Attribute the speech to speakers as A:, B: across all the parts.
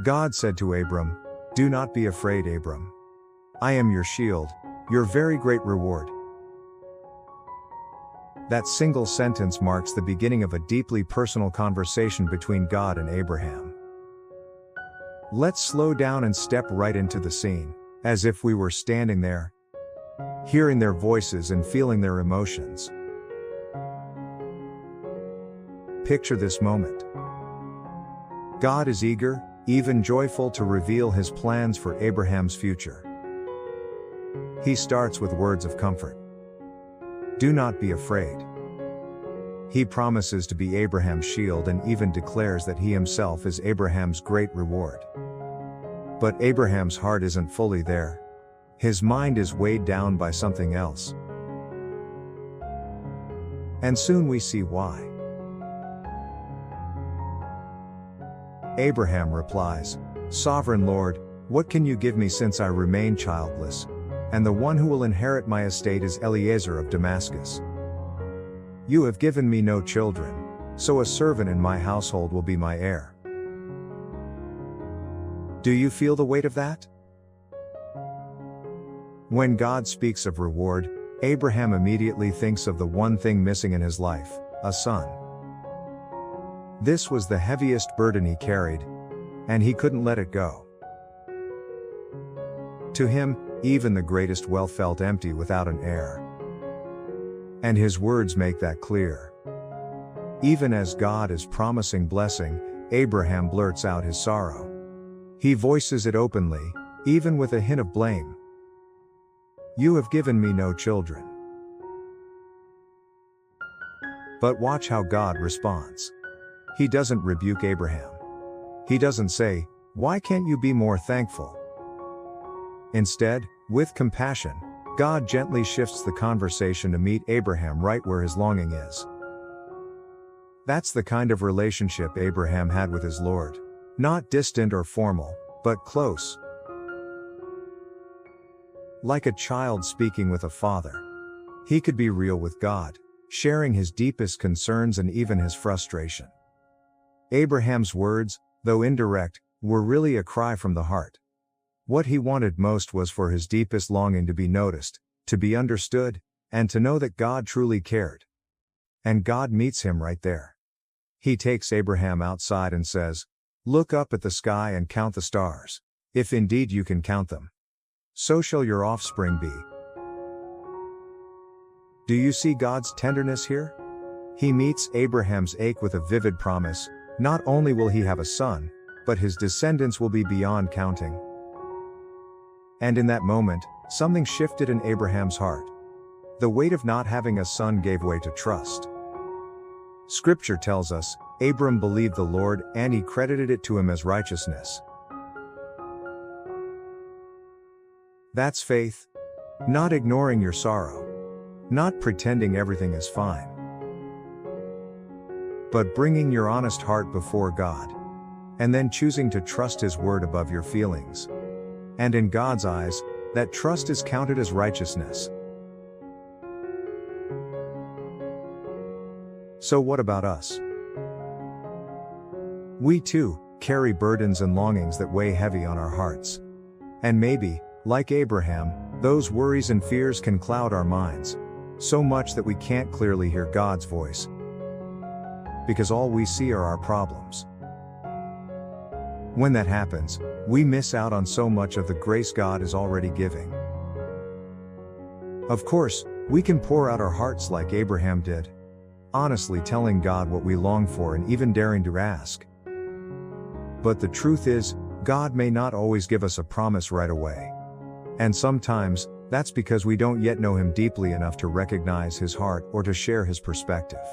A: God said to Abram, "Do not be afraid, Abram. I am your shield, your very great reward." That single sentence marks the beginning of a deeply personal conversation between God and Abraham. Let's slow down and step right into the scene, as if we were standing there, hearing their voices and feeling their emotions. Picture this moment. God is eager, even joyful, to reveal his plans for Abraham's future. He starts with words of comfort. Do not be afraid. He promises to be Abraham's shield and even declares that he himself is Abraham's great reward. But Abraham's heart isn't fully there. His mind is weighed down by something else. And soon we see why. Abraham replies, "Sovereign Lord, what can you give me since I remain childless? And the one who will inherit my estate is Eliezer of Damascus. You have given me no children, so a servant in my household will be my heir." Do you feel the weight of that? When God speaks of reward, Abraham immediately thinks of the one thing missing in his life, a son. This was the heaviest burden he carried, and he couldn't let it go. To him, even the greatest wealth felt empty without an heir. And his words make that clear. Even as God is promising blessing, Abraham blurts out his sorrow. He voices it openly, even with a hint of blame. "You have given me no children." But watch how God responds. He doesn't rebuke Abraham. He doesn't say, "Why can't you be more thankful?" Instead, with compassion, God gently shifts the conversation to meet Abraham right where his longing is. That's the kind of relationship Abraham had with his Lord. Not distant or formal, but close. Like a child speaking with a father. He could be real with God, sharing his deepest concerns and even his frustration. Abraham's words, though indirect, were really a cry from the heart. What he wanted most was for his deepest longing to be noticed, to be understood, and to know that God truly cared. And God meets him right there. He takes Abraham outside and says, "Look up at the sky and count the stars. If indeed you can count them, so shall your offspring be." Do you see God's tenderness here? He meets Abraham's ache with a vivid promise. Not only will he have a son, but his descendants will be beyond counting. And in that moment, something shifted in Abraham's heart. The weight of not having a son gave way to trust. Scripture tells us, Abram believed the Lord, and he credited it to him as righteousness. That's faith. Not ignoring your sorrow. Not pretending everything is fine. But bringing your honest heart before God. And then choosing to trust His word above your feelings. And in God's eyes, that trust is counted as righteousness. So what about us? We too carry burdens and longings that weigh heavy on our hearts. And maybe, like Abraham, those worries and fears can cloud our minds, so much that we can't clearly hear God's voice. Because all we see are our problems. When that happens, we miss out on so much of the grace God is already giving. Of course, we can pour out our hearts like Abraham did, honestly telling God what we long for and even daring to ask. But the truth is, God may not always give us a promise right away. And sometimes, that's because we don't yet know Him deeply enough to recognize His heart or to share His perspective.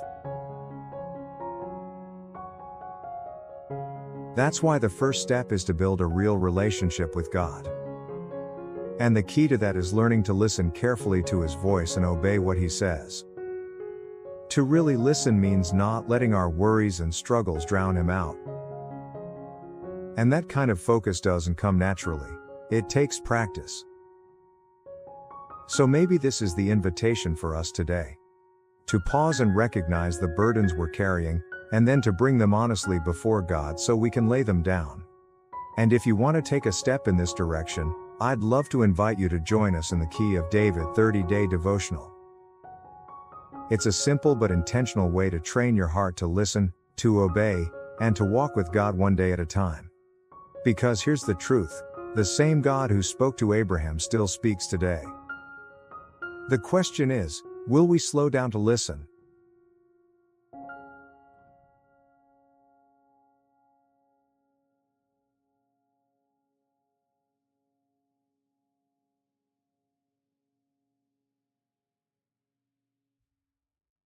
A: That's why the first step is to build a real relationship with God. And the key to that is learning to listen carefully to His voice and obey what He says. To really listen means not letting our worries and struggles drown Him out. And that kind of focus doesn't come naturally. It takes practice. So maybe this is the invitation for us today. To pause and recognize the burdens we're carrying, and then to bring them honestly before God so we can lay them down. And if you want to take a step in this direction, I'd love to invite you to join us in the Key of David 30-day devotional. It's a simple but intentional way to train your heart to listen, to obey, and to walk with God one day at a time. Because here's the truth, the same God who spoke to Abraham still speaks today. The question is, will we slow down to listen,